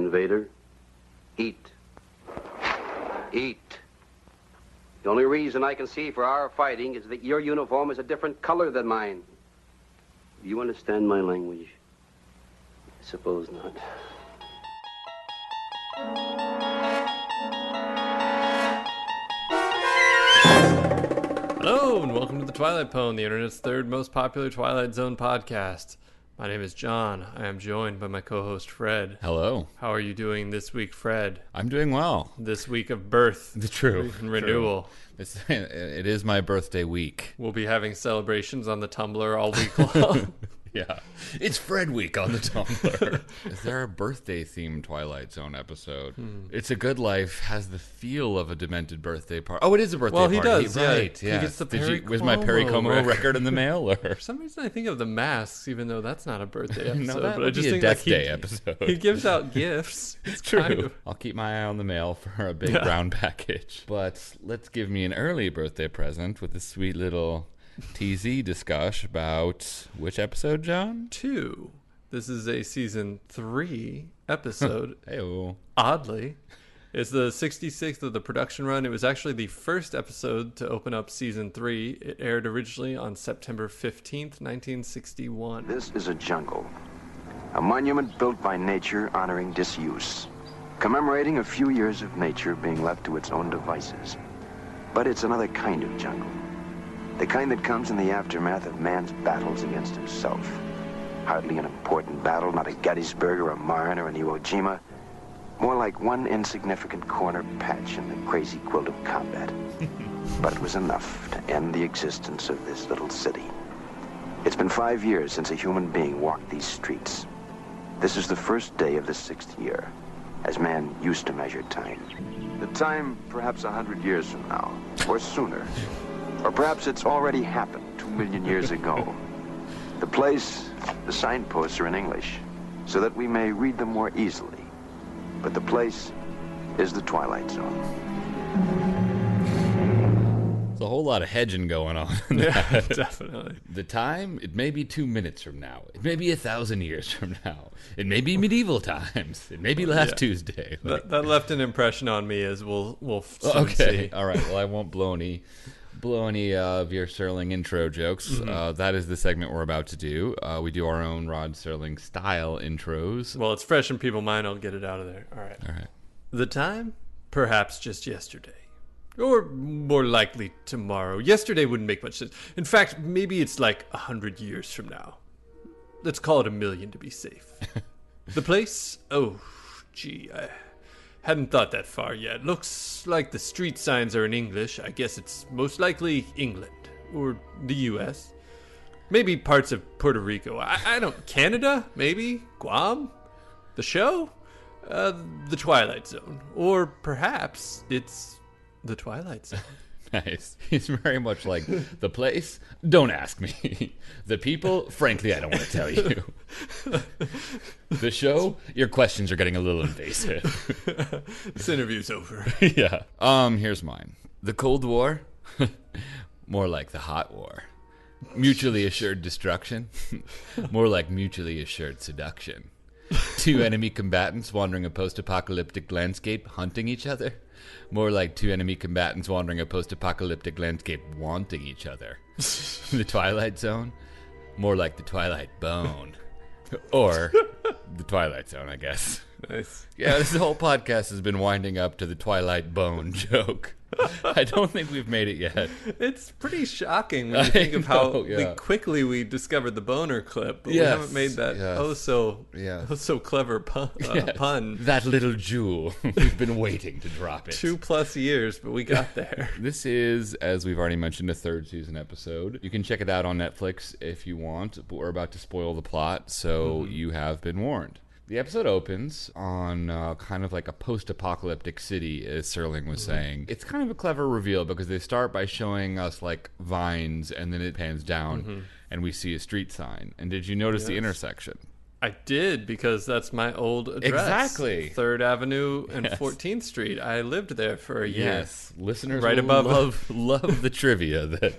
invader. Eat. Eat. The only reason I can see for our fighting is that your uniform is a different color than mine. Do you understand my language? I suppose not. Hello, and welcome to the Twilight Pwn, the internet's third most popular Twilight Zone podcast. My name is John. I am joined by my co-host, Fred. Hello. How are you doing this week, Fred? I'm doing well. This week of birth. True. And renewal. It is my birthday week. We'll be having celebrations on the Tumblr all week long. Yeah. It's Fred week on the Tumblr. Is there a birthday-themed Twilight Zone episode? It's a Good Life has the feel of a demented birthday party. Oh, it is a birthday party. Well, he does. Right. Yeah. He gets the Perry was my Perry Como record in the mail? Or? For some reason, I think of the masks, even though that's not a birthday episode. No, that but would I just be a think Death like Day episode. He gives out gifts. It's True. Kind of... I'll keep my eye on the mail for a big brown package. But let's give me an early birthday present with a sweet little TZ discussion about which episode, John? 2. This is a season 3 episode. Hey-o. Oddly, it's the 66th of the production run. It was actually the first episode to open up season 3. It aired originally on September 15th, 1961. This is a jungle, a monument built by nature honoring disuse, commemorating a few years of nature being left to its own devices. But it's another kind of jungle. The kind that comes in the aftermath of man's battles against himself. Hardly an important battle, not a Gettysburg or a Marne or an Iwo Jima. More like one insignificant corner patch in the crazy quilt of combat. But it was enough to end the existence of this little city. It's been 5 years since a human being walked these streets. This is the first day of the 6th year, as man used to measure time. The time perhaps 100 years from now, or sooner. Or perhaps it's already happened 2 million years ago. The place, the signposts are in English, so that we may read them more easily. But the place is the Twilight Zone. There's a whole lot of hedging going on. Yeah, definitely. The time, it may be 2 minutes from now. It may be 1,000 years from now. It may be medieval times. It may be last Tuesday. That left an impression on me, as we'll soon see. All right. Well, I won't blow any of your Serling intro jokes. That is the segment we're about to do. We do our own Rod Serling style intros. Well, it's fresh in people's mind. I'll get it out of there. All right. The time? Perhaps just yesterday. Or more likely tomorrow. Yesterday wouldn't make much sense. In fact, maybe it's like 100 years from now. Let's call it 1,000,000 to be safe. The place? Oh, gee, I hadn't thought that far yet. Looks like the street signs are in English. I guess it's most likely England. Or the U.S. Maybe parts of Puerto Rico. I don't... Canada? Maybe? Guam? The show? The Twilight Zone. Or perhaps it's the Twilight Zone. Nice. He's very much like, the place? Don't ask me. The people? Frankly, I don't want to tell you. The show? Your questions are getting a little invasive. This interview's over. Yeah. Here's mine. The Cold War? More like the Hot War. Mutually assured destruction? More like mutually assured seduction. 2 enemy combatants wandering a post-apocalyptic landscape, hunting each other? More like 2 enemy combatants wandering a post-apocalyptic landscape, wanting each other. The Twilight Zone? More like the Twilight Bone. Or the Twilight Zone, I guess. Nice. Yeah, this whole podcast has been winding up to the Twilight Bone joke. I don't think we've made it yet. It's pretty shocking when you think of how quickly we discovered the boner clip, but we haven't made that so clever pun. That little jewel. We've been waiting to drop it. 2+ years, but we got there. This is, as we've already mentioned, a 3rd season episode. You can check it out on Netflix if you want, but we're about to spoil the plot, so you have been warned. The episode opens on kind of like a post-apocalyptic city, as Serling was saying. It's kind of a clever reveal because they start by showing us like vines and then it pans down and we see a street sign. And did you notice the intersection? I did, because that's my old address. Exactly. 3rd Avenue and 14th Street. I lived there for a year. Yes. Listeners right above love the trivia that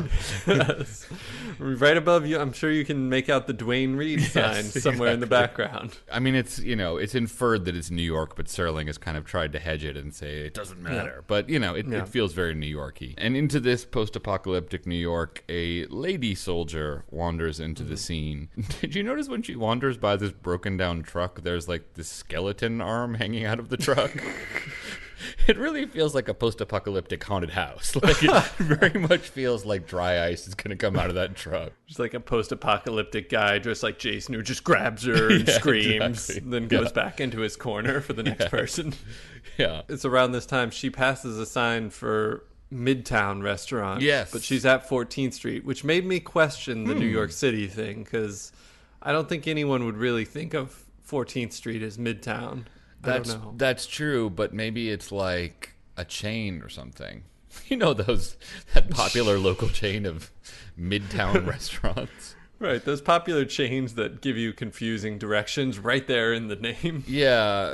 Right above you, I'm sure you can make out the Dwayne Reed sign somewhere in the background. I mean, it's inferred that it's New York, but Serling has kind of tried to hedge it and say it doesn't matter. But, it feels very New York-y. And into this post-apocalyptic New York, a lady soldier wanders into the scene. Did you notice when she wanders by this broken-down truck, there's like this skeleton arm hanging out of the truck? It really feels like a post-apocalyptic haunted house. Like, it very much feels like dry ice is going to come out of that truck. Just like a post-apocalyptic guy dressed like Jason who just grabs her and screams, exactly. then goes back into his corner for the next person. Yeah. It's around this time she passes a sign for Midtown restaurant. Yes. But she's at 14th Street, which made me question the New York City thing, because I don't think anyone would really think of 14th Street as Midtown. That's true, but maybe it's like a chain or something. That popular local chain of Midtown restaurants. Right, those popular chains that give you confusing directions right there in the name. Yeah,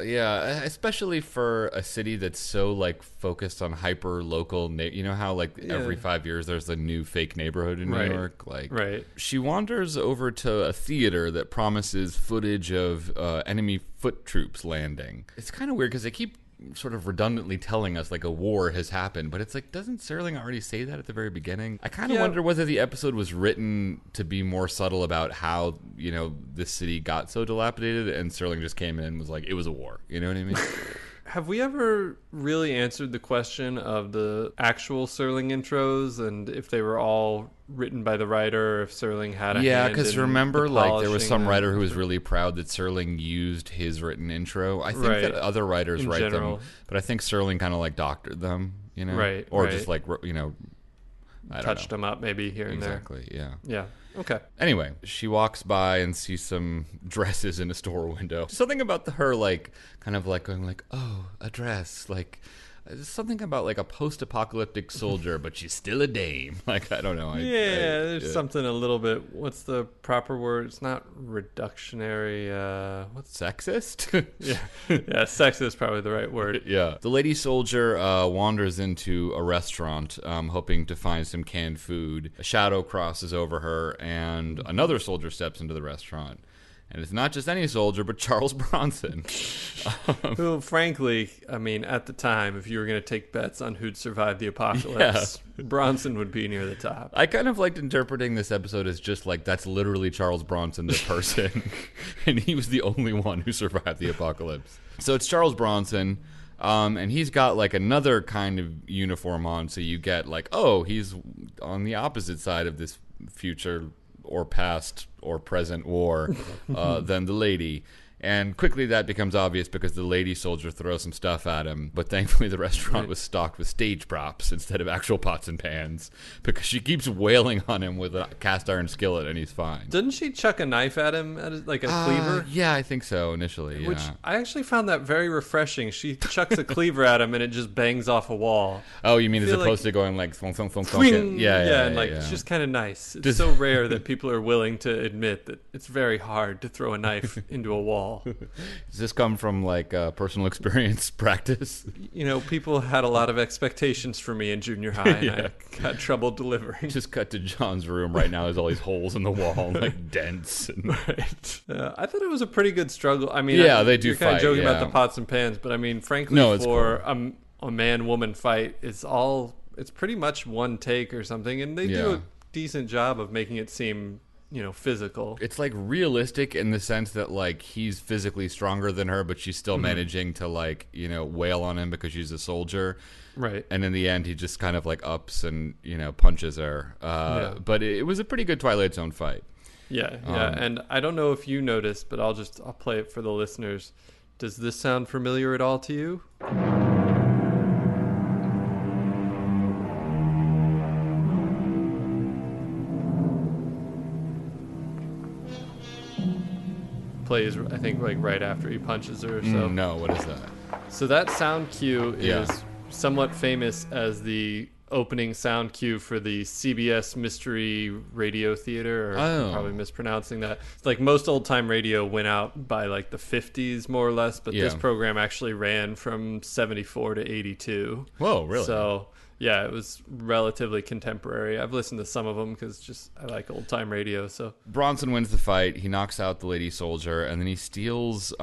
especially for a city that's so like focused on hyper local. You know how every 5 years there's a new fake neighborhood in New York. Right. She wanders over to a theater that promises footage of enemy foot troops landing. It's kind of weird because they keep sort of redundantly telling us like a war has happened, but it's like, doesn't Serling already say that at the very beginning? I kind of wonder whether the episode was written to be more subtle about how this city got so dilapidated, and Serling just came in and was like, it was a war. You know what I mean? Have we ever really answered the question of the actual Serling intros and if they were all written by the writer, or if Serling had a hand in because remember, there was some polishing writer who was really proud that Serling used his written intro. I think that other writers write them, but I think Serling kind of like doctored them, Right. Or just like, touched them up maybe here and there. Exactly, yeah. Yeah. Okay. Anyway, she walks by and sees some dresses in a store window. Something about her, kind of going oh, a dress. There's something about a post-apocalyptic soldier, but she's still a dame. I don't know. There's something a little bit. What's the proper word? It's not reductionary. What's sexist? Yeah, sexist is probably the right word. Yeah. The lady soldier wanders into a restaurant, hoping to find some canned food. A shadow crosses over her, and another soldier steps into the restaurant. And it's not just any soldier, but Charles Bronson. Who, frankly, I mean, at the time, if you were going to take bets on who'd survive the apocalypse, Bronson would be near the top. I kind of liked interpreting this episode as just that's literally Charles Bronson, the person. And he was the only one who survived the apocalypse. So it's Charles Bronson. And he's got another kind of uniform on. So you get he's on the opposite side of this future or past or present war than the lady. And quickly that becomes obvious because the lady soldier throws some stuff at him. But thankfully the restaurant was stocked with stage props instead of actual pots and pans, because she keeps wailing on him with a cast iron skillet and he's fine. Didn't she chuck a knife at him, like a cleaver? Yeah, I think so initially. Which I actually found that very refreshing. She chucks a cleaver at him and it just bangs off a wall. Oh, you mean as opposed to going thonk, thonk, thonk, thonk? Yeah, and it's just kind of nice. It's so rare that people are willing to admit that it's very hard to throw a knife into a wall. Does this come from personal experience practice? People had a lot of expectations for me in junior high, and I got trouble delivering. Just cut to John's room right now. There's all these holes in the wall, dents. Right. I thought it was a pretty good struggle. I mean, they do you're fight. Kind of joking about the pots and pans, but I mean, frankly, for cool. a man-woman fight, it's pretty much one take or something, and they do a decent job of making it seem physical. It's realistic in the sense that he's physically stronger than her, but she's still managing to wail on him because she's a soldier. Right. And in the end, he just kind of ups and punches her. But it was a pretty good Twilight Zone fight. Yeah. And I don't know if you noticed, but I'll play it for the listeners. Does this sound familiar at all to you? Plays, I think, right after he punches her. So no, what is that? So that sound cue is somewhat famous as the opening sound cue for the CBS Mystery Radio Theater. I'm probably mispronouncing that. It's most old-time radio went out by the 50s, more or less, but this program actually ran from 74 to 82. Whoa, really? So Yeah, it was relatively contemporary. I've listened to some of them because I like old-time radio, so... Bronson wins the fight. He knocks out the lady soldier, and then he steals...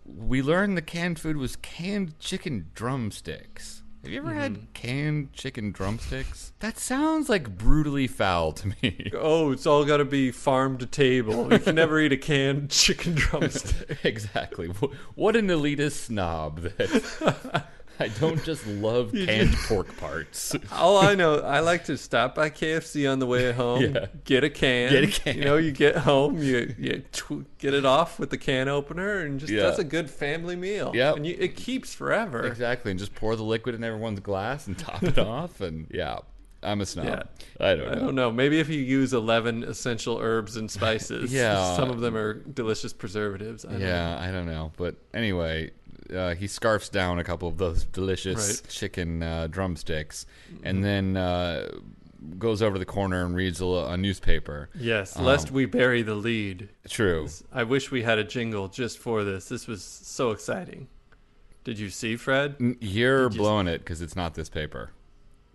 we learned the canned food was canned chicken drumsticks. Have you ever had canned chicken drumsticks? That sounds like brutally foul to me. Oh, it's all got to be farm to table. You can never eat a canned chicken drumstick. Exactly. What an elitist snob that... I don't just love canned pork parts. All I know, I like to stop by KFC on the way home, get a can. You know, you get home, you get it off with the can opener, and just that's a good family meal. Yep. And it keeps forever. Exactly, and just pour the liquid in everyone's glass and top it off, and I'm a snob. Yeah. I don't know. Maybe if you use 11 essential herbs and spices, some of them are delicious preservatives. I don't know. But anyway... he scarfs down a couple of those delicious chicken drumsticks, and then goes over the corner and reads a newspaper. Yes, lest we bury the lead. True. I wish we had a jingle just for this. This was so exciting. Did you see, Fred? You're blowing it because it's not this paper.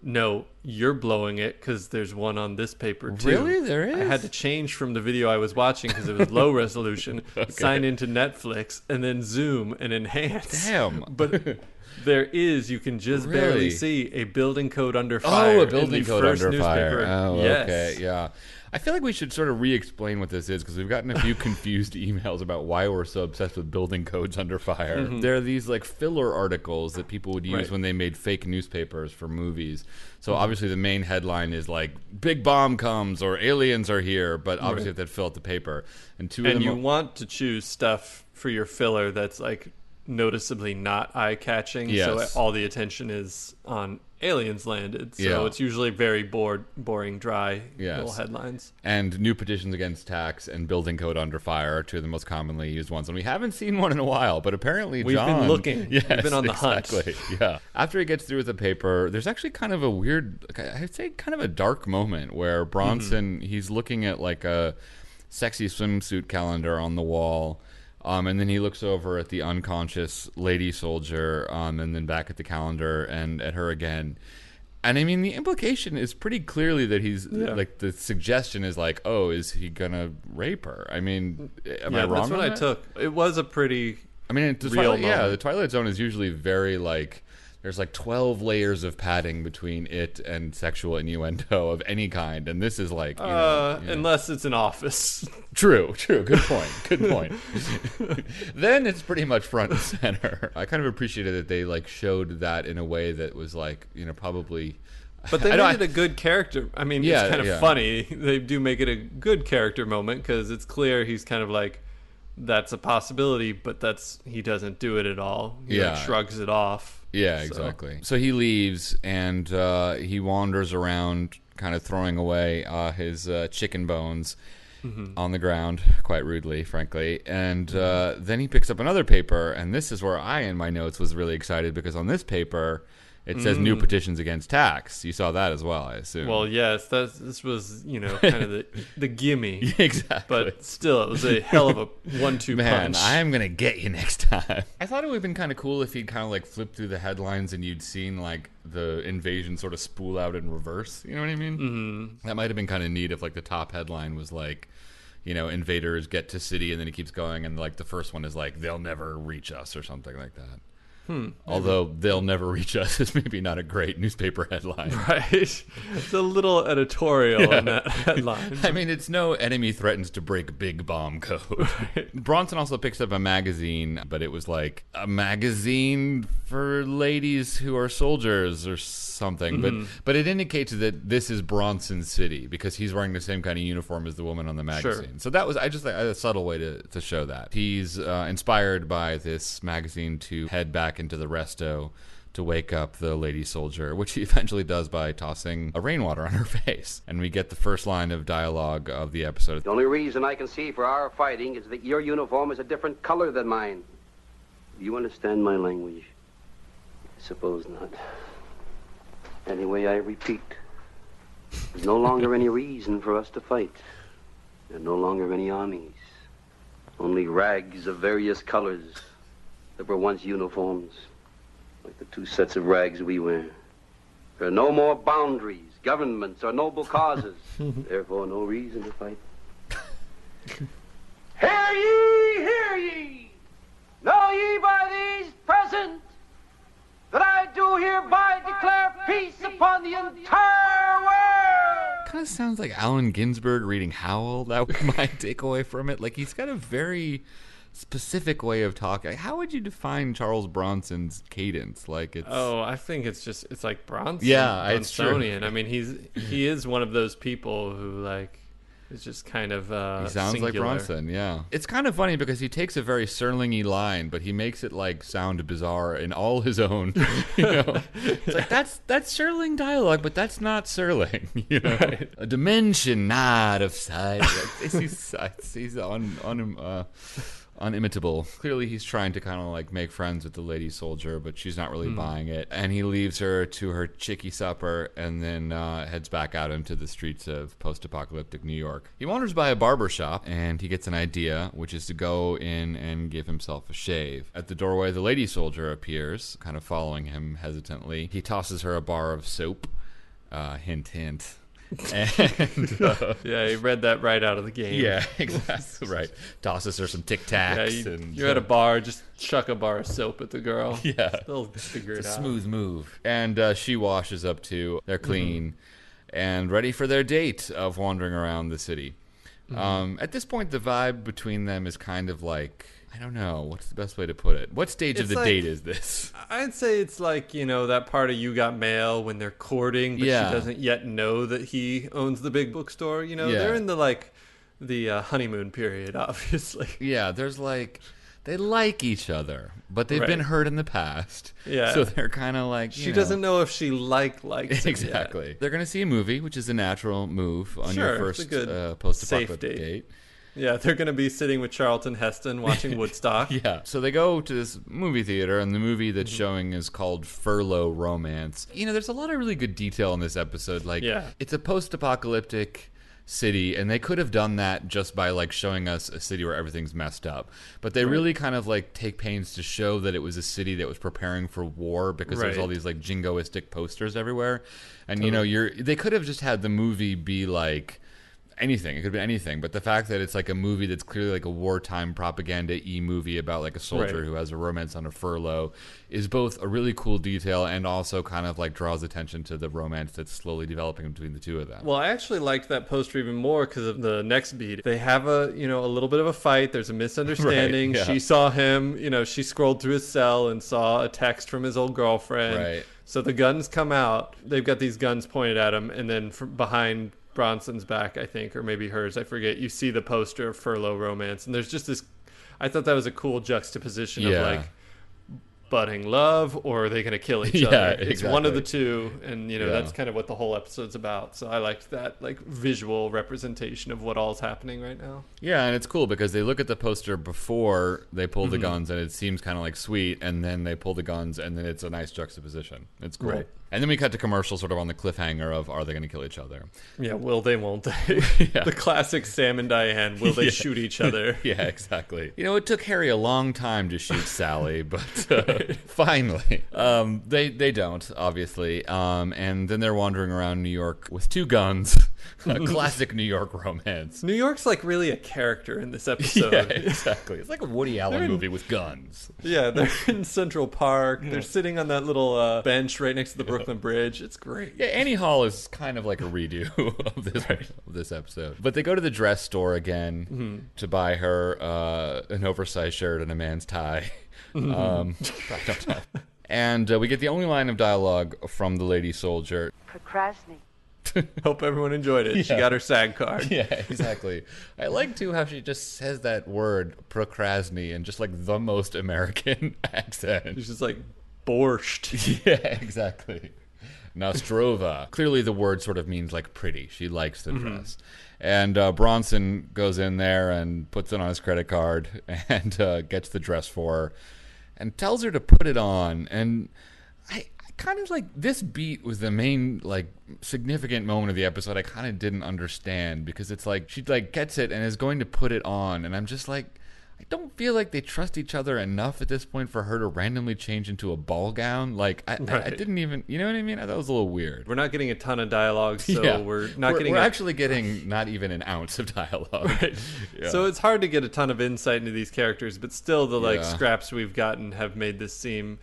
No, you're blowing it because there's one on this paper too. Really? There is? I had to change from the video I was watching because it was low resolution, sign into Netflix, and then zoom and enhance. Damn. But there is, you can just barely see a building code under fire. Oh, a building code under newspaper. fire. Oh, yes. Okay, yeah. I feel like we should sort of re-explain what this is because we've gotten a few confused emails about why we're so obsessed with building codes under fire. There are these like filler articles that people would use when they made fake newspapers for movies. So obviously the main headline is like "Big bomb comes" or "Aliens are here," but obviously you have to fill out the paper. And you want to choose stuff for your filler that's like noticeably not eye-catching, so all the attention is on aliens landed. So it's usually very boring, dry little headlines. And new petitions against tax and building code under fire are two of the most commonly used ones. And we haven't seen one in a while, but apparently we've been looking. Yes, we've been on the hunt. Yeah. After he gets through with the paper, there's actually kind of a weird, I'd say kind of a dark moment where Bronson, he's looking at like a sexy swimsuit calendar on the wall. And then he looks over at the unconscious lady soldier, and then back at the calendar and at her again. And I mean, the implication is pretty clearly that he's like the suggestion is like, oh, is he gonna rape her? I mean, am I wrong? That's what I took. It was a pretty. I mean, real moment. The Twilight Zone is usually very like. There's like 12 layers of padding between it and sexual innuendo of any kind, and this is like, unless it's an office. True. Good point. Then it's pretty much front and center. I kind of appreciated that they like showed that in a way that was like, probably. But they made it a good character. I mean, it's kind of funny. They do make it a good character moment because it's clear he's kind of like, that's a possibility, but he doesn't do it at all. He like shrugs it off. Yeah, exactly. So he leaves and he wanders around kind of throwing away his chicken bones on the ground, quite rudely, frankly. And then he picks up another paper, and this is where I, in my notes, was really excited because on this paper, it says new petitions against tax. You saw that as well, I assume. Well, yes. This was, kind of the gimme. Exactly. But still, it was a hell of a 1-2 Man, punch. I'm going to get you next time. I thought it would have been kind of cool if he'd kind of like flipped through the headlines and you'd seen like the invasion sort of spool out in reverse. You know what I mean? Mm-hmm. That might have been kind of neat if like the top headline was like, invaders get to city, and then he keeps going, and like the first one is like, they'll never reach us or something like that. Although they'll never reach us is maybe not a great newspaper headline. Right. It's a little editorial in that headline. I mean, it's no enemy threatens to break big bomb code. Right. Bronson also picks up a magazine, but it was like a magazine for ladies who are soldiers or something. But it indicates that this is Bronson's city because he's wearing the same kind of uniform as the woman on the magazine. Sure. So that was a subtle way to show that. He's inspired by this magazine to head back into the resto to wake up the lady soldier, which he eventually does by tossing a rainwater on her face. And we get the first line of dialogue of the episode. The only reason I can see for our fighting is that your uniform is a different color than mine. Do you understand my language? I suppose not. Anyway, I repeat, there's no longer any reason for us to fight. There are no longer any armies. Only rags of various colors that were once uniforms, like the two sets of rags we wear. There are no more boundaries, governments, or noble causes. Therefore, no reason to fight. Hear ye, hear ye! Know ye by these present that I do hereby declare peace upon the entire world! Kind of sounds like Allen Ginsberg reading Howl. That was my takeaway from it. Like, he's got a very specific way of talking. How would you define Charles Bronson's cadence? Like, it's... Oh, I think it's like Bronson. Yeah, it's true. Bronsonian. I mean, he is one of those people who, like, is just kind of he sounds singular. like Bronson, yeah. It's kind of funny because he takes a very Serling-y line, but he makes it, like, sound bizarre in all his own, you know. It's like, that's Serling dialogue, but that's not Serling, you know. Right. A dimension not of sight. He's unimitable. Clearly he's trying to kind of like make friends with the lady soldier, but she's not really buying it. And he leaves her to her chicky supper and then heads back out into the streets of post-apocalyptic New York. He wanders by a barber shop and he gets an idea, which is to go in and give himself a shave. At the doorway, the lady soldier appears, kind of following him hesitantly. He tosses her a bar of soap. Hint, hint. And yeah, he read that right out of the game. Yeah, exactly right. Tosses her some Tic Tacs. Yeah, and you're at a bar, just chuck a bar of soap at the girl. Yeah, they'll figure it's it a out. smooth move. And she washes up too. They're clean and ready for their date of wandering around the city. At this point, the vibe between them is kind of like, I don't know, what's the best way to put it? What stage of the date is this? I'd say it's like, you know, that part of You Got Mail when they're courting, but she doesn't yet know that he owns the big bookstore. You know, they're in the honeymoon period, obviously. Yeah, there's like, they like each other, but they've been hurt in the past. Yeah. So they're kind of like, she doesn't know if she likes him exactly. Yet. They're going to see a movie, which is a natural move on your first post-apocalyptic date. Yeah, they're going to be sitting with Charlton Heston watching Woodstock. Yeah. So they go to this movie theater, and the movie that's showing is called Furlough Romance. You know, there's a lot of really good detail in this episode. Like, it's a post-apocalyptic city, and they could have done that just by, like, showing us a city where everything's messed up. But they really kind of, like, take pains to show that it was a city that was preparing for war because there's all these, like, jingoistic posters everywhere. And, you know, they could have just had the movie be, like... anything. It could be anything. But the fact that it's like a movie that's clearly like a wartime propaganda-y movie about like a soldier who has a romance on a furlough is both a really cool detail and also kind of like draws attention to the romance that's slowly developing between the two of them. Well, I actually liked that poster even more because of the next beat. They have a little bit of a fight. There's a misunderstanding. She saw him, she scrolled through his cell and saw a text from his old girlfriend. Right. So the guns come out. They've got these guns pointed at him, and then from behind Bronson's back, I think, or maybe hers, I forget, you see the poster of Furlough Romance, and there's just this, I thought that was a cool juxtaposition of like budding love, or are they going to kill each other? It's one of the two, and that's kind of what the whole episode's about. So I liked that like visual representation of what all's happening right now. Yeah, and it's cool because they look at the poster before they pull the guns, and it seems kind of like sweet, and then they pull the guns, and then it's a nice juxtaposition. It's cool. Right. And then we cut to commercial sort of on the cliffhanger of, are they going to kill each other? Yeah, will they, won't they? The classic Sam and Diane, will they shoot each other? Yeah, exactly. It took Harry a long time to shoot Sally, but finally. They don't, obviously. And then they're wandering around New York with two guns. A classic New York romance. New York's like really a character in this episode. Yeah, exactly. It's like a Woody Allen movie with guns. Yeah, they're in Central Park. They're sitting on that little bench right next to the Brooklyn Bridge. It's great. Yeah, Annie Hall is kind of like a redo of this episode. But they go to the dress store again to buy her an oversized shirt and a man's tie. And we get the only line of dialogue from the lady soldier. Procrastinate. Hope everyone enjoyed it. Yeah. She got her SAG card. Yeah, exactly. I like, too, how she just says that word, procrastinate, in just, like, the most American accent. She's just like, borscht. Yeah, exactly. Nostrova. Clearly the word sort of means, like, pretty. She likes the dress. And Bronson goes in there and puts it on his credit card and gets the dress for her and tells her to put it on. And I kind of like, this beat was the main like significant moment of the episode I kind of didn't understand, because it's like she like gets it and is going to put it on, and I'm just like, I don't feel like they trust each other enough at this point for her to randomly change into a ball gown. Like, I didn't even, you know what I mean? I thought it was a little weird. We're not getting a ton of dialogue, so we're actually getting not even an ounce of dialogue. Right. Yeah. So it's hard to get a ton of insight into these characters, but still the scraps we've gotten have made this seem...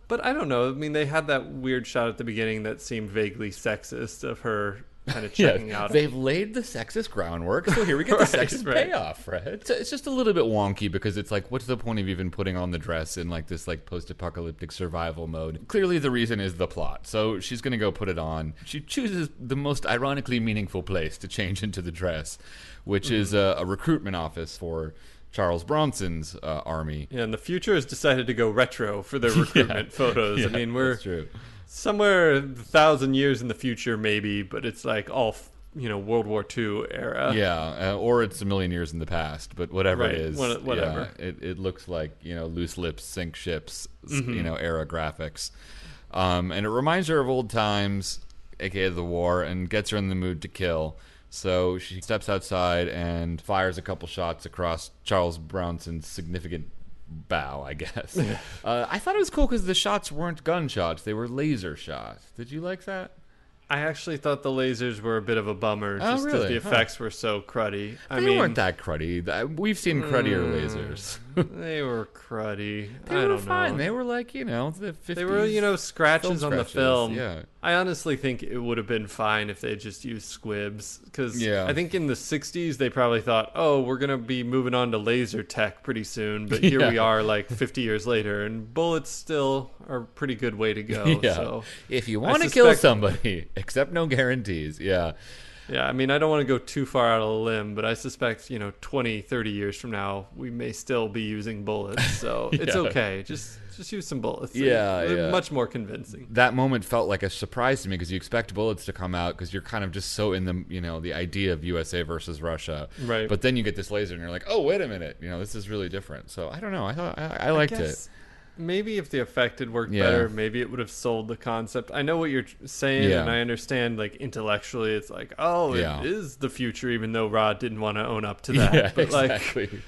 But I don't know. I mean, they had that weird shot at the beginning that seemed vaguely sexist of her kind of checking out. They've laid the sexist groundwork, so here we get the sexist payoff, right? It's just a little bit wonky because it's like, what's the point of even putting on the dress in like this like post-apocalyptic survival mode? Clearly the reason is the plot, so she's going to go put it on. She chooses the most ironically meaningful place to change into the dress, which is a recruitment office for Charles Bronson's army. Yeah, and the future has decided to go retro for their recruitment photos. I mean, we're... That's true. Somewhere 1,000 years in the future, maybe, but it's like all, World War II era. Yeah, or it's a million years in the past, but whatever it is. Whatever. Yeah, it looks like, loose lips sink ships, era graphics. And it reminds her of old times, aka the war, and gets her in the mood to kill. So she steps outside and fires a couple shots across Charles Bronson's significant bow, I guess. I thought it was cool because the shots weren't gunshots, they were laser shots. Did you like that? I actually thought the lasers were a bit of a bummer, just because the effects were so cruddy. They weren't that cruddy. We've seen cruddier lasers. They were cruddy. They were fine. They were like, the 50s. They were, scratches on the film. Yeah. I honestly think it would have been fine if they just used squibs. Because I think in the 60s, they probably thought, we're going to be moving on to laser tech pretty soon. But here we are, like, 50 years later. And bullets still are a pretty good way to go. Yeah. So if you want to kill somebody, accept no guarantees. Yeah. Yeah, I mean, I don't want to go too far out of a limb, but I suspect, 20, 30 years from now, we may still be using bullets. So it's okay. Just use some bullets. They're much more convincing. That moment felt like a surprise to me because you expect bullets to come out because you're kind of just so in the, the idea of USA versus Russia. Right. But then you get this laser and you're like, oh, wait a minute. This is really different. So I don't know. I liked it. Maybe if the effect had worked better, maybe it would have sold the concept. I know what you're saying, and I understand, like, intellectually, it's like, it is the future, even though Rod didn't want to own up to that. Yeah, but exactly.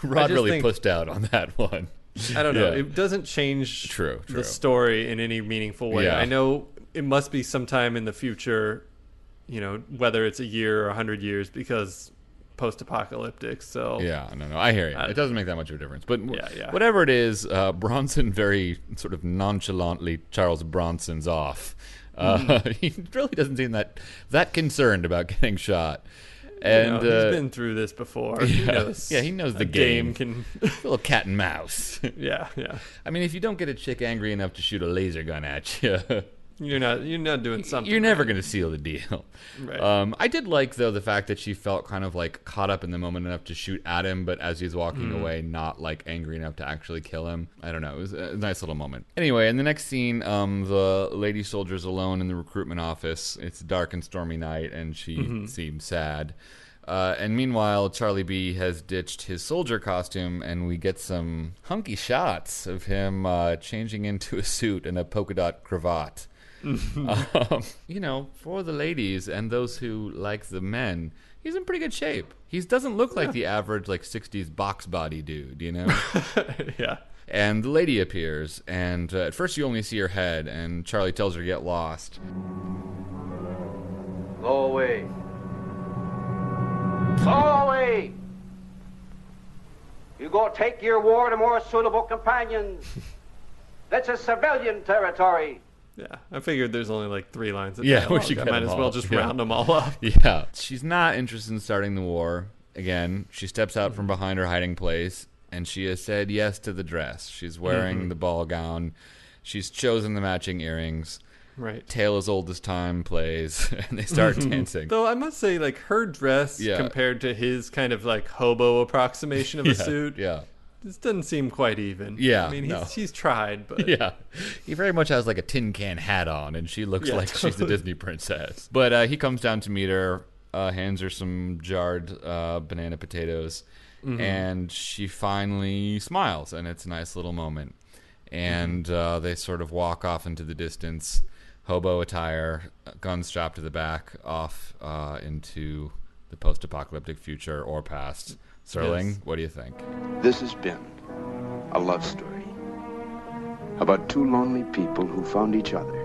Rod really pushed out on that one. I don't know. It doesn't change the story in any meaningful way. I know it must be sometime in the future, whether it's a year or 100 years, because... post-apocalyptic, so no, I hear you. It doesn't make that much of a difference, but whatever it is, Bronson very sort of nonchalantly Charles Bronson's off. He really doesn't seem that concerned about getting shot. And he's been through this before. He knows. He knows the game. A little cat and mouse. Yeah. I mean, if you don't get a chick angry enough to shoot a laser gun at you. You're not doing something. You're never going to seal the deal. Right. I did like, though, the fact that she felt kind of like caught up in the moment enough to shoot at him, but as he's walking away, not like angry enough to actually kill him. I don't know. It was a nice little moment. Anyway, in the next scene, the lady soldier's alone in the recruitment office. It's a dark and stormy night, and she seems sad. And meanwhile, Charlie B has ditched his soldier costume, and we get some hunky shots of him changing into a suit and a polka dot cravat. For the ladies and those who like the men, he's in pretty good shape. He doesn't look like the average 60s box body dude, Yeah. And the lady appears, and at first you only see her head, and Charlie tells her to get lost. Go away. Go away. You go take your war to more suitable companions. That's a civilian territory. Yeah, I figured there's only 3 lines of dialogue. I might as well just round them all up. Yeah. She's not interested in starting the war. Again, she steps out from behind her hiding place, and she has said yes to the dress. She's wearing the ball gown. She's chosen the matching earrings. Right. Tale as Old as Time plays, and they start dancing. Though I must say, her dress compared to his kind of hobo approximation of a suit. Yeah. This doesn't seem quite even. Yeah, I mean, he's tried, but... Yeah, he very much has a tin can hat on, and she looks like she's a Disney princess. But he comes down to meet her, hands her some jarred banana potatoes, and she finally smiles, and it's a nice little moment. And they sort of walk off into the distance, hobo attire, guns strapped to the back, off into the post-apocalyptic future or past. Serling, Yes. what do you think? This has been a love story about two lonely people who found each other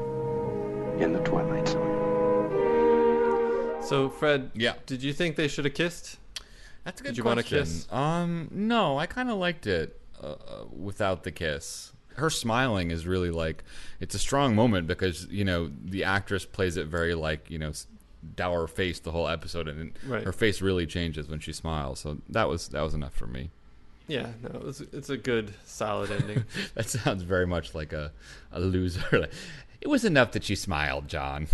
in the Twilight Zone. So, Fred, Yeah. did you think they should have kissed? That's a good Did you question. want a kiss? No, I kind of liked it without the kiss. Her smiling is really like, it's a strong moment because, you know, the actress plays it very like, you know, dour face the whole episode, and Right. her face really changes when she smiles. So that was enough for me. Yeah, no, it's a good, solid ending. That sounds very much like a loser. It was enough that she smiled, John.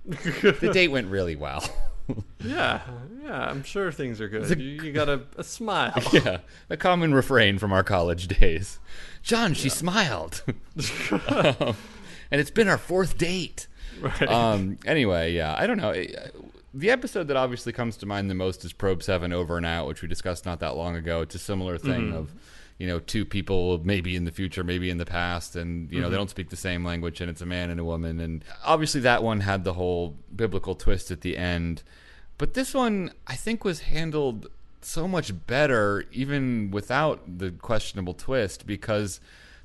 The date went really well. Yeah, I'm sure things are good. You got a smile. Yeah, a common refrain from our college days. John, she smiled. And it's been our fourth date. Right. Anyway, yeah, I don't know. The episode that obviously comes to mind the most is Probe 7 Over and Out, which we discussed not that long ago. It's a similar thing of, you know, two people maybe in the future, maybe in the past, and, you know, they don't speak the same language, and it's a man and a woman. And obviously that one had the whole biblical twist at the end. But this one, I think, was handled so much better, even without the questionable twist, because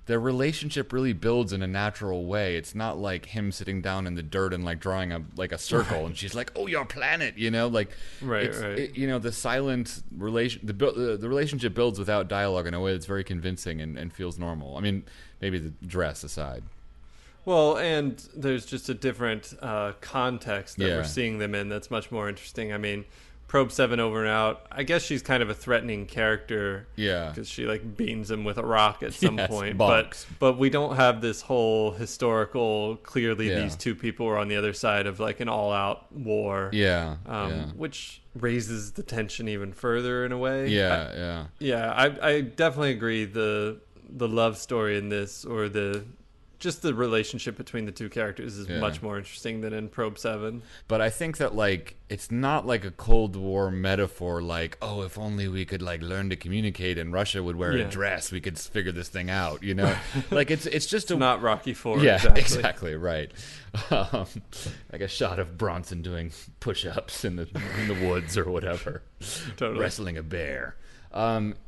their relationship really builds in a natural way. It's not like him sitting down in the dirt and like drawing a circle, and she's like, "Oh, your planet," you know, like Right. you know, the silent relation, the relationship builds without dialogue in a way that's very convincing and feels normal. I mean, maybe the dress aside. Well, and there's just a different context that Yeah. we're seeing them in that's much more interesting. I mean, Probe 7 Over and Out, I guess she's kind of a threatening character. Yeah. Because she, like, beans him with a rock at some Yes, point. bonks. But we don't have this whole historical, clearly Yeah. these two people are on the other side of, like, an all-out war. Yeah, Which raises the tension even further in a way. yeah. Yeah, I definitely agree. The love story in this, or just the relationship between the two characters, is much more interesting than in Probe 7. But I think that, like, it's not like a Cold War metaphor, like, oh, if only we could, like, learn to communicate and Russia would wear a dress, we could figure this thing out, you know? Like, it's just Not Rocky IV. Yeah, exactly, right. Like a shot of Bronson doing push-ups in the woods or whatever. Totally. Wrestling a bear.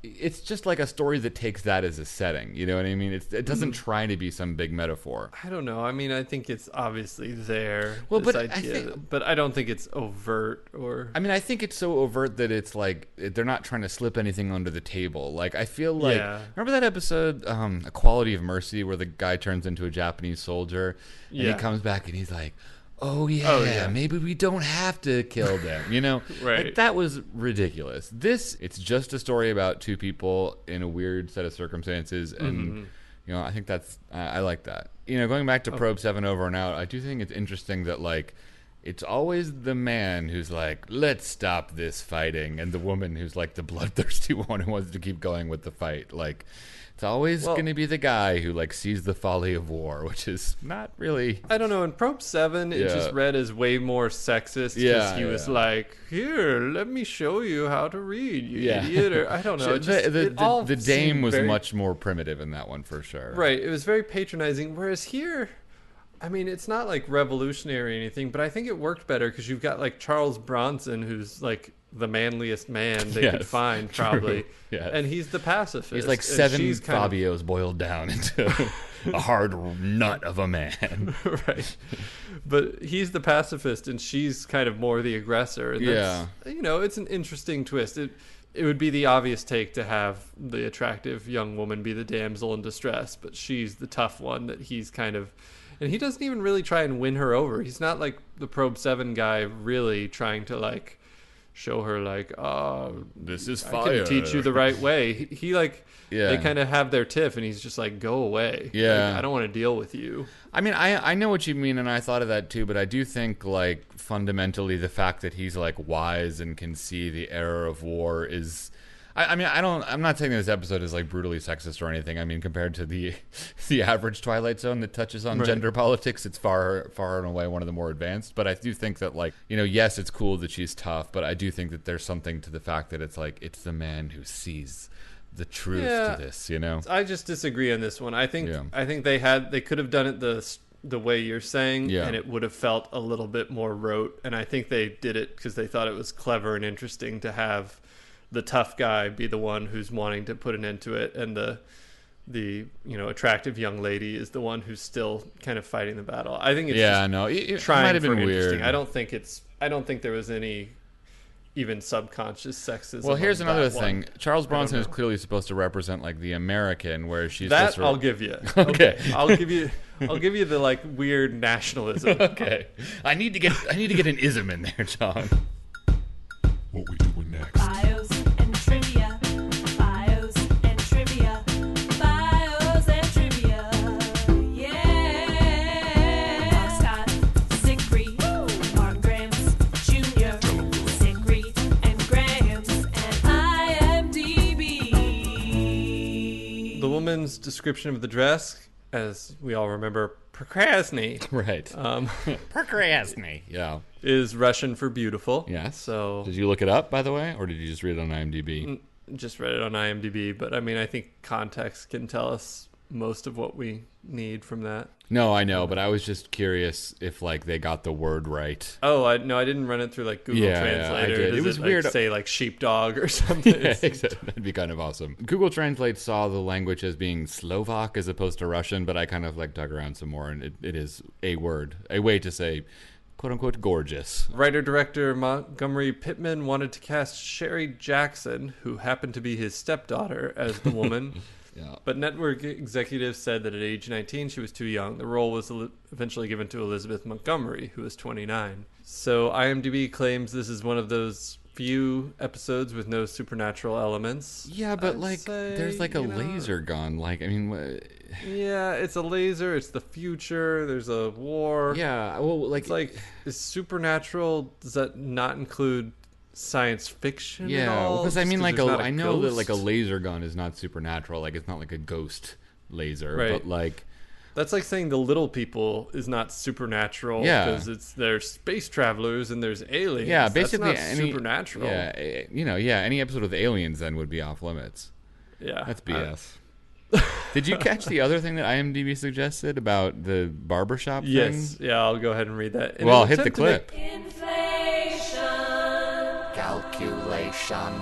It's just like a story that takes that as a setting. You know what I mean? It doesn't try to be some big metaphor. I don't know. I mean, I think it's obviously there. Well, this but but I don't think it's overt or. I mean, I think it's so overt that it's like they're not trying to slip anything under the table. Like, I feel like remember that episode, A Quality of Mercy, where the guy turns into a Japanese soldier and he comes back and he's like, oh yeah, maybe we don't have to kill them, you know? Right. Like, that was ridiculous. It's just a story about two people in a weird set of circumstances, and you know, I think I like that. You know, going back to Probe 7 Over and Out, I do think it's interesting that, like, it's always the man who's like, let's stop this fighting, and the woman who's like the bloodthirsty one who wants to keep going with the fight. Like, it's always going to be the guy who, like, sees the folly of war, which is not really. I don't know. In Probe 7, it just read as way more sexist because he was like, here, let me show you how to read, you idiot. Or, I don't know. The dame was much more primitive in that one, for sure. Right. It was very patronizing. Whereas here, I mean, it's not like revolutionary or anything, but I think it worked better because you've got, like, Charles Bronson, who's like the manliest man they could find, probably. Yes. And he's the pacifist. He's like seven Fabios boiled down into a hard nut of a man. Right. But he's the pacifist and she's kind of more the aggressor. And that's, you know, it's an interesting twist. It would be the obvious take to have the attractive young woman be the damsel in distress, but she's the tough one that he's kind of. And he doesn't even really try and win her over. He's not like the Probe 7 guy really trying to, like, show her, like, oh, this is fire. I can teach you the right way. He like, they kind of have their tiff, and he's just like, go away. Yeah. Like, I don't want to deal with you. I mean, I know what you mean, and I thought of that too, but I do think, like, fundamentally the fact that he's, like, wise and can see the error of war is. I mean, I'm not saying this episode is, like, brutally sexist or anything. I mean, compared to the average Twilight Zone that touches on gender politics, it's far and away one of the more advanced. But I do think that, like, you know, yes, it's cool that she's tough, but I do think that there's something to the fact that it's like, it's the man who sees the truth to this, you know? I just disagree on this one. I think they could have done it the way you're saying, and it would have felt a little bit more rote. And I think they did it because they thought it was clever and interesting to have the tough guy be the one who's wanting to put an end to it, and the attractive young lady is the one who's still kind of fighting the battle. I think it's it trying might have for been interesting. weird. I don't think there was any even subconscious sexism. Well, here's another thing. One. Charles Bronson is clearly supposed to represent like the American, where she's that just I'll give you. Okay. I'll give you the like weird nationalism. Okay. I need to get an ism in there, John. What we doing next? Bios and trivia. Bios and trivia. Bios and trivia. Yeah. Scott, Siegfried, Mark Grams Jr., Siegfried and Grams, and IMDb. The woman's description of the dress, as we all remember, procrastinate. Right. Procrastinate. Yeah. Is Russian for beautiful. Yes. So did you look it up, by the way, or did you just read it on IMDb? Just read it on IMDb, but I mean, I think context can tell us most of what we need from that. No, I know, but I was just curious if like they got the word right. Oh, I didn't run it through like Google Translator. I did. Does It was like, weird. Say like sheepdog or something. Yeah, exactly. That'd be kind of awesome. Google Translate saw the language as being Slovak as opposed to Russian, but I kind of like dug around some more, and it is a word, a way to say, quote unquote, gorgeous. Writer-director Montgomery Pittman wanted to cast Sherry Jackson, who happened to be his stepdaughter, as the woman. Yeah. But network executives said that at age 19, she was too young. The role was eventually given to Elizabeth Montgomery, who was 29. So IMDb claims this is one of those few episodes with no supernatural elements. Yeah, but there's like a laser gun. Like, I mean, yeah, it's a laser. It's the future. There's a war. yeah. Well, It's like, is supernatural, does that not include science fiction at all? because I mean, Just 'cause like there's not I know that like a ghost? laser gun is not supernatural. Like, it's not like a ghost laser, Right. but like. That's like saying the little people is not supernatural. Yeah. Because they're space travelers and there's aliens. Yeah, basically That's not supernatural. Yeah, any episode with aliens then would be off limits. Yeah. That's BS. Did you catch the other thing that IMDb suggested about the barbershop thing? Yes. Yeah, I'll go ahead and read that. In Well, an hit the attempt to make- clip. Calculation.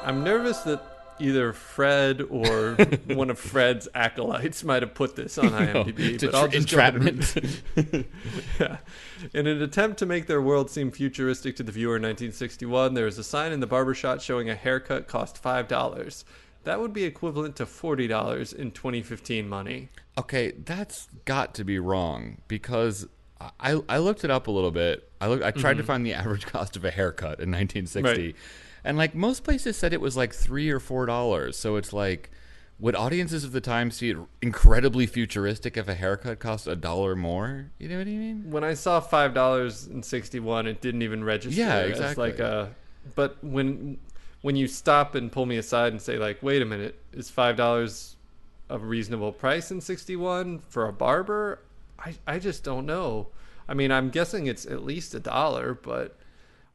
I'm nervous that either Fred or one of Fred's acolytes might have put this on IMDb. to but I'll just go ahead and read entrapment. Yeah. In an attempt to make their world seem futuristic to the viewer in 1961, there is a sign in the barbershop showing a haircut cost $5. That would be equivalent to $40 in 2015 money. Okay, that's got to be wrong because I looked it up a little bit. I tried to find the average cost of a haircut in 1960, Right. and like most places said it was like $3 or $4. So it's like, would audiences of the time see it incredibly futuristic if a haircut cost $1 more? You know what I mean? When I saw $5.61, it didn't even register. Yeah, as exactly. like but when you stop and pull me aside and say like, wait a minute, is $5 a reasonable price in 61 for a barber? I just don't know. I mean, I'm guessing it's at least $1, but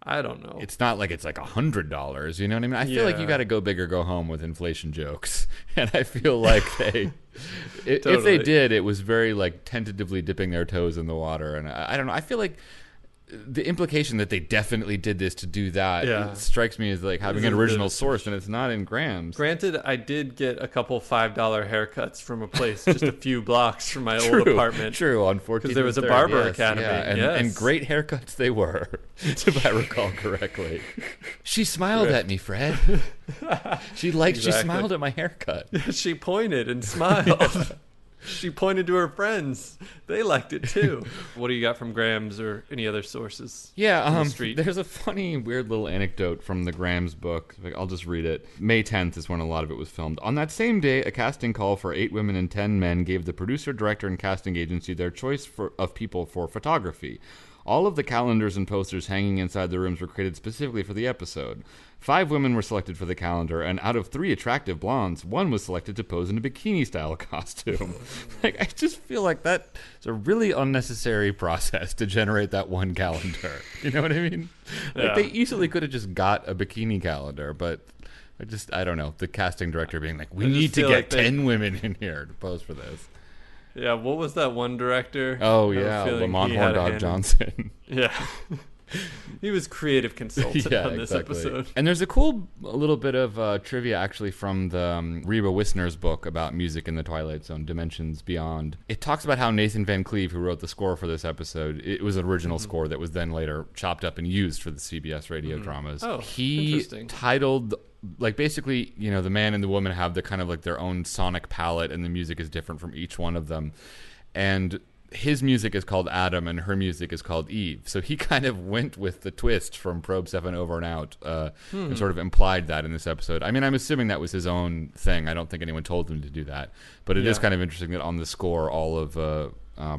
I don't know. It's not like it's like $100. You know what I mean? I feel like you Yeah. got to go big or go home with inflation jokes, and I feel like if they Totally. did, it was very like tentatively dipping their toes in the water, and I don't know. I feel like the implication that they definitely did this to do that Yeah. it strikes me as like having Is an it original the- source, and it's not in grams. Granted, I did get a couple $5 haircuts from a place just a few blocks from my old apartment. True, on 14th. Because there was a and 3rd, barber yes, academy, yeah, yes. and great haircuts they were, if I recall correctly. She smiled at me, Fred. She Exactly. smiled at my haircut. She pointed and smiled. She pointed to her friends. They liked it too. What do you got from Graham's or any other sources? Yeah, on the street? There's a funny, weird little anecdote from the Graham's book. I'll just read it. May 10th is when a lot of it was filmed. On that same day, a casting call for 8 women and 10 men gave the producer, director, and casting agency their choice of people for photography. All of the calendars and posters hanging inside the rooms were created specifically for the episode. 5 women were selected for the calendar, and out of 3 attractive blondes, 1 was selected to pose in a bikini-style costume. Like, I just feel like that's a really unnecessary process to generate that one calendar. You know what I mean? Like, Yeah. they easily could have just got a bikini calendar, but I don't know, the casting director being like, we I just need to feel get like they- 10 women in here to pose for this. Yeah, what was that one director? Oh, I have a yeah, feeling Lamont he had a Horndog hand- Johnson. Yeah. He was creative consultant on this episode. And there's a cool little bit of trivia actually from the Reba Wisner's book about music in the Twilight Zone, Dimensions Beyond. It talks about how Nathan Van Cleave, who wrote the score for this episode, it was an original score that was then later chopped up and used for the CBS radio dramas. Oh, he interesting. titled, like, basically, you know, the man and the woman have the kind of like their own sonic palette, and the music is different from each one of them. And his music is called Adam and her music is called Eve. So he kind of went with the twist from Probe 7 Over and Out and sort of implied that in this episode. I mean, I'm assuming that was his own thing. I don't think anyone told him to do that. But it is kind of interesting that on the score, all of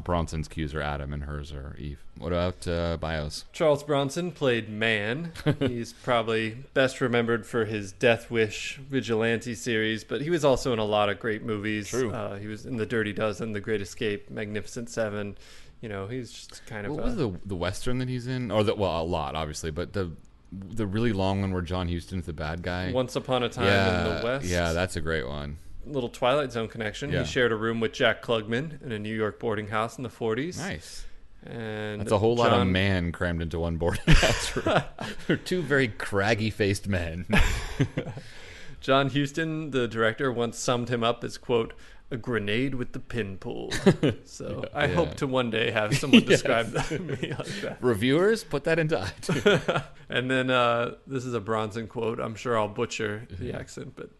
Bronson's cues are Adam and hers are Eve. What about bios? Charles Bronson played Man. He's probably best remembered for his Death Wish vigilante series, but he was also in a lot of great movies. True. He was in The Dirty Dozen, The Great Escape, Magnificent Seven. You know, he's just kind of... What was the Western that he's in? Or a lot, obviously, but the really long one where John Huston's the bad guy? Once Upon a Time in the West. Yeah, that's a great one. Little Twilight Zone connection. Yeah. He shared a room with Jack Klugman in a New York boarding house in the 40s. Nice. And That's a whole lot of man crammed into one boarding house room. They're two very craggy-faced men. John Huston, the director, once summed him up as, quote, a grenade with the pin pulled. So I hope to one day have someone describe that to me like that. Reviewers, put that into iTunes. And then this is a Bronson quote. I'm sure I'll butcher the accent, but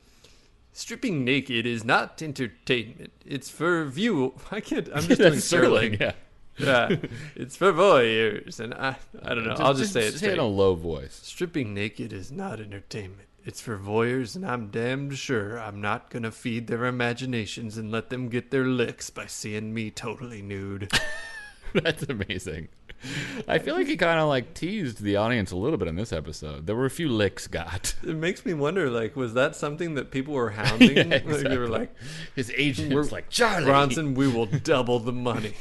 stripping naked is not entertainment. It's for view. I can't. I'm just doing Serling. Yeah, it's for voyeurs, and I don't know. I'll just say it Say straight. it in a low voice. Stripping naked is not entertainment. It's for voyeurs, and I'm damned sure I'm not gonna feed their imaginations and let them get their licks by seeing me totally nude. That's amazing. I feel like he kind of like teased the audience a little bit in this episode. There were a few licks got. It makes me wonder, like, was that something that people were hounding? Yeah, Like, they exactly. were like, His agent was like, Charlie! Bronson, we will double the money.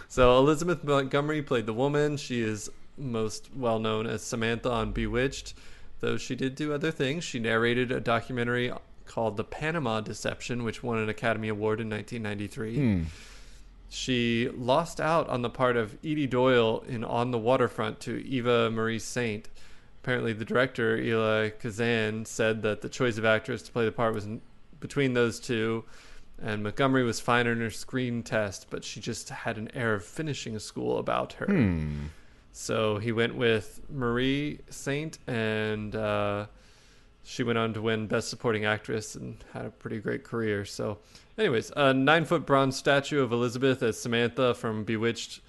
So Elizabeth Montgomery played the woman. She is most well known as Samantha on Bewitched, though she did do other things. She narrated a documentary called The Panama Deception, which won an Academy Award in 1993. She lost out on the part of Edie Doyle in On the Waterfront to Eva Marie Saint. Apparently, the director, Eli Kazan, said that the choice of actress to play the part was between those two, and Montgomery was fine on her screen test, but she just had an air of finishing school about her. So he went with Marie Saint, and she went on to win Best Supporting Actress and had a pretty great career. So anyways, a 9-foot bronze statue of Elizabeth as Samantha from Bewitched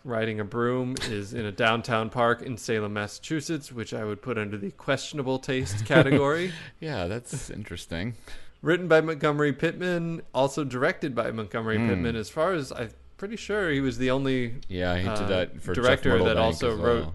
riding a broom is in a downtown park in Salem, Massachusetts, which I would put under the questionable taste category. Yeah, that's interesting. Written by Montgomery Pittman, also directed by Montgomery Pittman. As far as I'm pretty sure, he was the only Yeah, he did that for director Jeff that Myrtlebank also as wrote. well.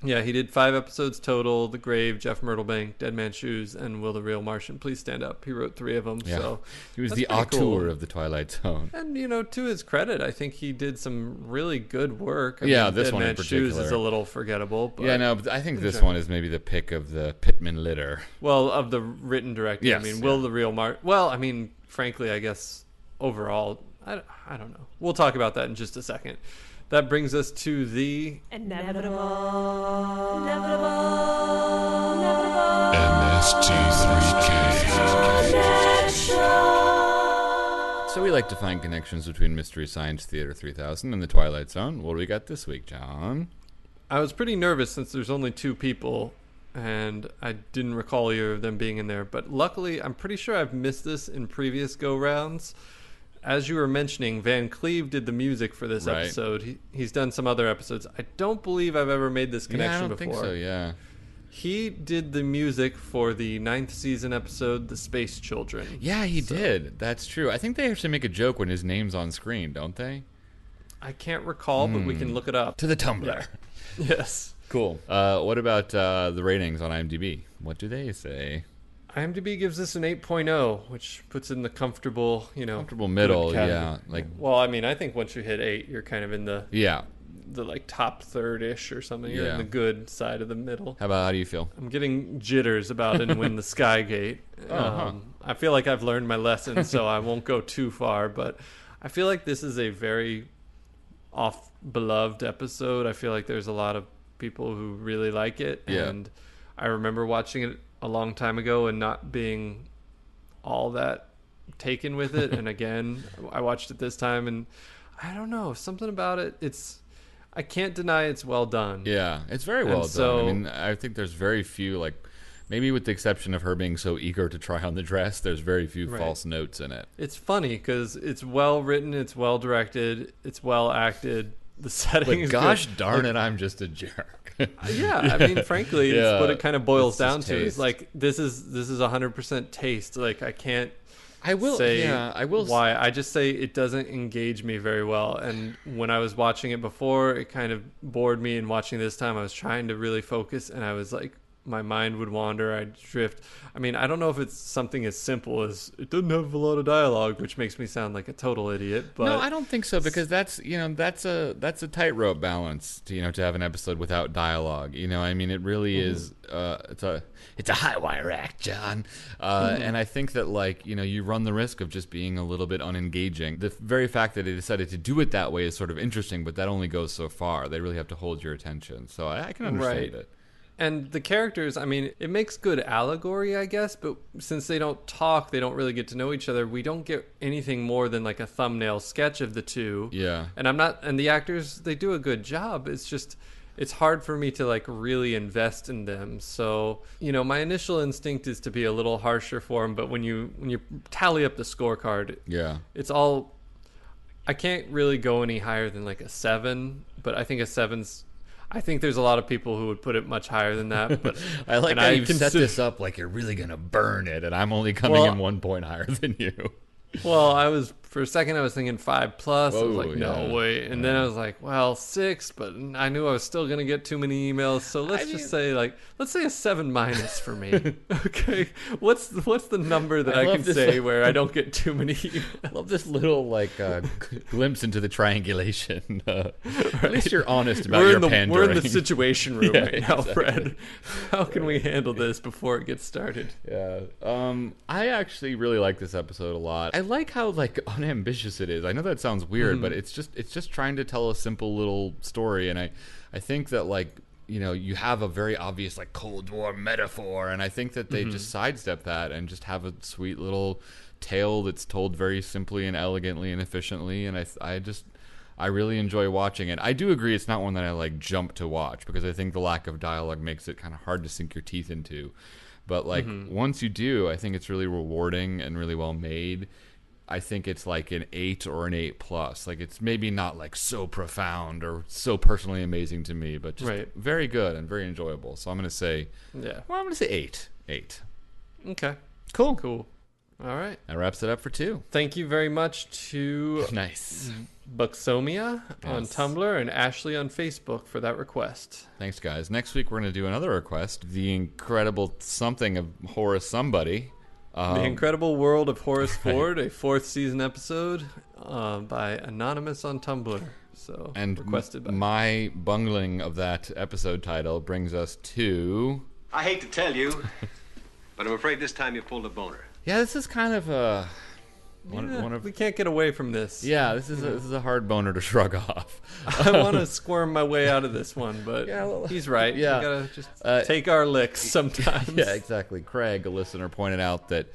Yeah, he did 5 episodes total: The Grave, Jeff Myrtlebank, Dead Man's Shoes, and Will the Real Martian Please Stand Up. He wrote 3 of them. Yeah. So He was that's the pretty auteur cool. of the Twilight Zone. And, you know, to his credit, I think he did some really good work. I Yeah, mean, this Dead one in Man's Shoes is particular. a little forgettable. But, Yeah, no, but I think this general. one is maybe the pick of the Pittman litter. Well, of the written director. Yes, I mean, yeah. Will the Real Well, I mean, frankly, I guess overall, I don't know. We'll talk about that in just a second. That brings us to the... Inevitable. MST3K. So we like to find connections between Mystery Science Theater 3000 and the Twilight Zone. What do we got this week, John? I was pretty nervous since there's only 2 people, and I didn't recall either of them being in there. But luckily, I'm pretty sure I've missed this in previous go-rounds. As you were mentioning, Van Cleave did the music for this Right. episode. He's done some other episodes. I don't believe I've ever made this connection Yeah, I don't before. think so, yeah. He did the music for the 9th season episode, The Space Children. Yeah, he did. That's true. I think they actually make a joke when his name's on screen, don't they? I can't recall, but we can look it up. To the Tumblr. Yeah. Yes. Cool. What about the ratings on IMDb? What do they say? IMDb gives this an 8.0, which puts it in the comfortable, Comfortable middle, good yeah. category. Like, Well, I mean, I think once you hit 8, you're kind of in the yeah. like top third-ish or something. You're Yeah. in the good side of the middle. How do you feel? I'm getting jitters about In When the Sky Gate. I feel like I've learned my lesson, so I won't go too far, but I feel like this is a very oft-beloved episode. I feel like there's a lot of people who really like it. Yeah. And I remember watching it a long time ago and not being all that taken with it. And again, I watched it this time, and I don't know, something about it. I can't deny it's well done. Yeah, it's very well done. I mean, I think there's very few, like, maybe with the exception of her being so eager to try on the dress, there's very few false notes in it. It's funny because it's well written, it's well directed, it's well acted. The setting is gosh good. darn it, I'm just a jerk. Yeah, I mean, frankly, it's what it kind of boils down to. taste. It's like this is 100% taste. Like I can't. I will say why. I just say it doesn't engage me very well. And when I was watching it before, it kind of bored me. And watching this time, I was trying to really focus, and I was like, my mind would wander. I'd drift. I mean, I don't know if it's something as simple as it doesn't have a lot of dialogue, which makes me sound like a total idiot. But no, I don't think so, because that's a tightrope balance to have an episode without dialogue. I mean, it really is. It's a high wire act, John. And I think that you run the risk of just being a little bit unengaging. The very fact that they decided to do it that way is sort of interesting, but that only goes so far. They really have to hold your attention. So I can understand it. And the characters, I mean, it makes good allegory, I guess, but since they don't talk, they don't really get to know each other. We don't get anything more than like a thumbnail sketch of the two. Yeah. And the actors, they do a good job. It's just, it's hard for me to like really invest in them. So, my initial instinct is to be a little harsher for them, but when you tally up the scorecard, it's all, I can't really go any higher than like a 7, but I think a 7's, I think there's a lot of people who would put it much higher than that. But I like how you set this up like you're really going to burn it, and I'm only coming in 1 point higher than you. Well, for a second I was thinking 5+. Whoa, I was like, no way. And then I was like, well, 6, but I knew I was still going to get too many emails. So let's say a 7- for me. Okay. What's the number that I can say where I don't get too many emails? I love this little glimpse into the triangulation. At least you're honest about your pandering. We're in the situation room right now, exactly. Fred. How can we handle this before it gets started? Yeah. I actually really like this episode a lot. I like how unambitious it is. I know that sounds weird, but it's just trying to tell a simple little story, and I think that you have a very obvious Cold War metaphor, and I think that they just sidestep that and just have a sweet little tale that's told very simply and elegantly and efficiently, and I really enjoy watching it. I do agree it's not one that I jump to watch, because I think the lack of dialogue makes it kind of hard to sink your teeth into. But once you do, I think it's really rewarding and really well made. I think it's like an 8 or an 8+. It's maybe not so profound or so personally amazing to me, but just very good and very enjoyable. So I'm going to say, I'm going to say 8. 8. Okay. Cool. All right. That wraps it up for 2. Thank you very much to Nice. Buxomia on Tumblr and Ashley on Facebook for that request. Thanks, guys. Next week we're going to do another request, The Incredible Something of Horace Somebody. The Incredible World of Horace Ford, a 4th season episode by Anonymous on Tumblr. So requested by my bungling of that episode title brings us to... I hate to tell you, but I'm afraid this time you pulled a boner. Yeah, this is kind of a... we can't get away from this. Yeah, this is a hard boner to shrug off. I want to squirm my way out of this one, but he's right. Yeah. We gotta just take our licks sometimes. Yeah, exactly. Craig, a listener, pointed out that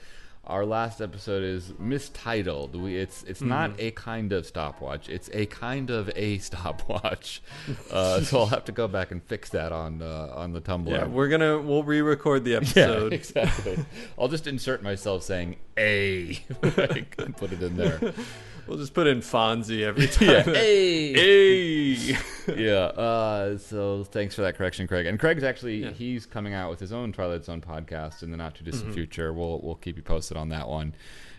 our last episode is mistitled. It's not a kind of stopwatch. It's a kind of a stopwatch. So I'll have to go back and fix that on the Tumblr. Yeah, we'll re-record the episode. Yeah, exactly. I'll just insert myself saying "a" and put it in there. We'll just put in Fonzie every time. Yeah. Hey. Hey. Yeah. So thanks for that correction, Craig. And Craig's actually he's coming out with his own Twilight Zone podcast in the not too distant future. We'll keep you posted on that one.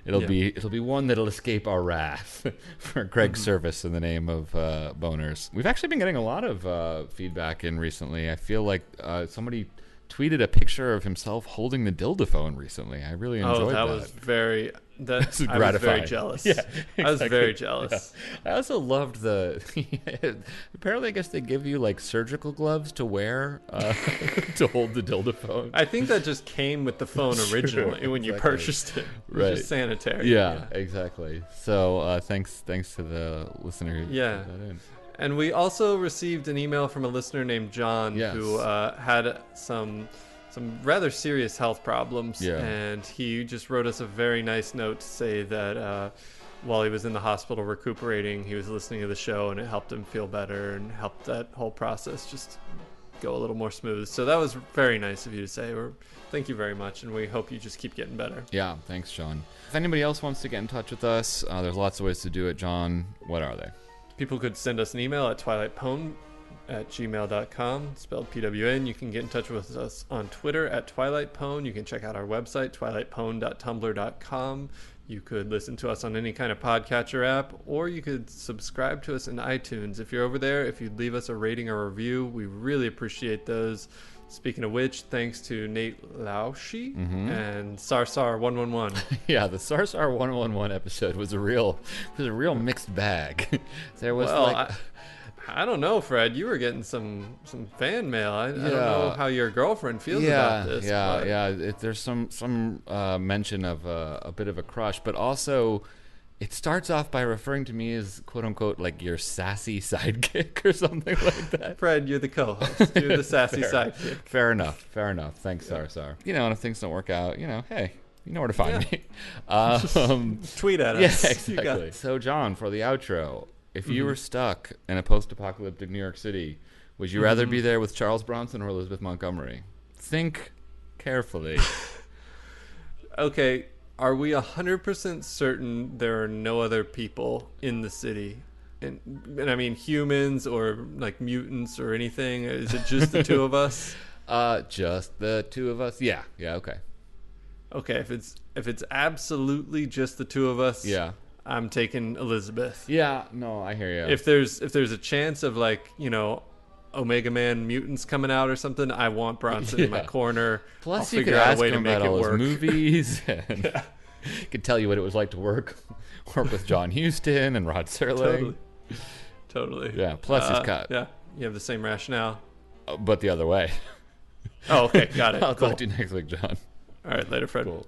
It'll be one that'll escape our wrath for Craig's service in the name of boners. We've actually been getting a lot of feedback in recently. I feel like somebody tweeted a picture of himself holding the dildophone recently. I really enjoyed that. Oh, that was very... I was very jealous. Yeah, exactly. I was very jealous. Yeah. I also loved apparently I guess they give you surgical gloves to wear to hold the dildophone. I think that just came with the phone originally when you purchased it. It was just sanitary. Yeah, exactly. So thanks to the listener who put that in. And we also received an email from a listener named John who had some rather serious health problems. Yeah. And he just wrote us a very nice note to say that while he was in the hospital recuperating, he was listening to the show and it helped him feel better and helped that whole process just go a little more smooth. So that was very nice of you to say. Thank you very much, and we hope you just keep getting better. Yeah, thanks, John. If anybody else wants to get in touch with us, there's lots of ways to do it. John, what are they? People could send us an email at twilightpwn@gmail.com, spelled PWN. You can get in touch with us on Twitter at Twilight Pwn. You can check out our website, twilightpwn.tumblr.com. You could listen to us on any kind of podcatcher app, or you could subscribe to us in iTunes. If you're over there, if you'd leave us a rating or review, we really appreciate those. Speaking of which, thanks to Nate Laushi and Sarsar111. Yeah, the Sarsar 111 episode was a real mixed bag. There was I don't know, Fred. You were getting some fan mail. I don't know how your girlfriend feels about this. There's some mention of a bit of a crush, but also it starts off by referring to me as "quote unquote" like your sassy sidekick or something like that. Fred, you're the co-host. You're the sassy sidekick. Fair enough. Thanks, Sarsar. And if things don't work out, hey, you know where to find me. Tweet at us. Yeah, exactly. So, John, for the outro. If you were stuck in a post-apocalyptic New York City, would you rather be there with Charles Bronson or Elizabeth Montgomery? Think carefully. Okay, are we 100% certain there are no other people in the city? And I mean humans or like mutants or anything? Is it just the two of us? Just the two of us? Yeah, okay. Okay, if it's absolutely just the two of us, I'm taking Elizabeth. Yeah, no, I hear you. If there's a chance of Omega Man mutants coming out or something, I want Bronson in my corner. Plus, I'll you could figure out ask a way to him make about it all work. his movies, and he could tell you what it was like to work with John Huston and Rod Serling. Totally. Yeah. Plus, he's cut. Yeah, you have the same rationale. But the other way. Oh, okay, got it. I'll Cool. talk to you next week, John. All right, later, Fred. Cool.